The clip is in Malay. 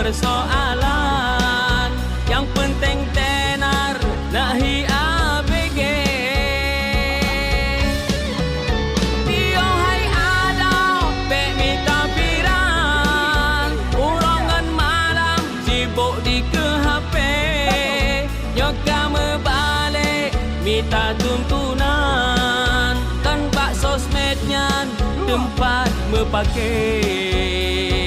persoalan. Yang penting tenar nahi ABG. Dio hai adau pe mita piran. Urongan malam sibuk di ke HP. Nyoka membalik minta tuntunan. Kan bak sosmednya tempat mepakai.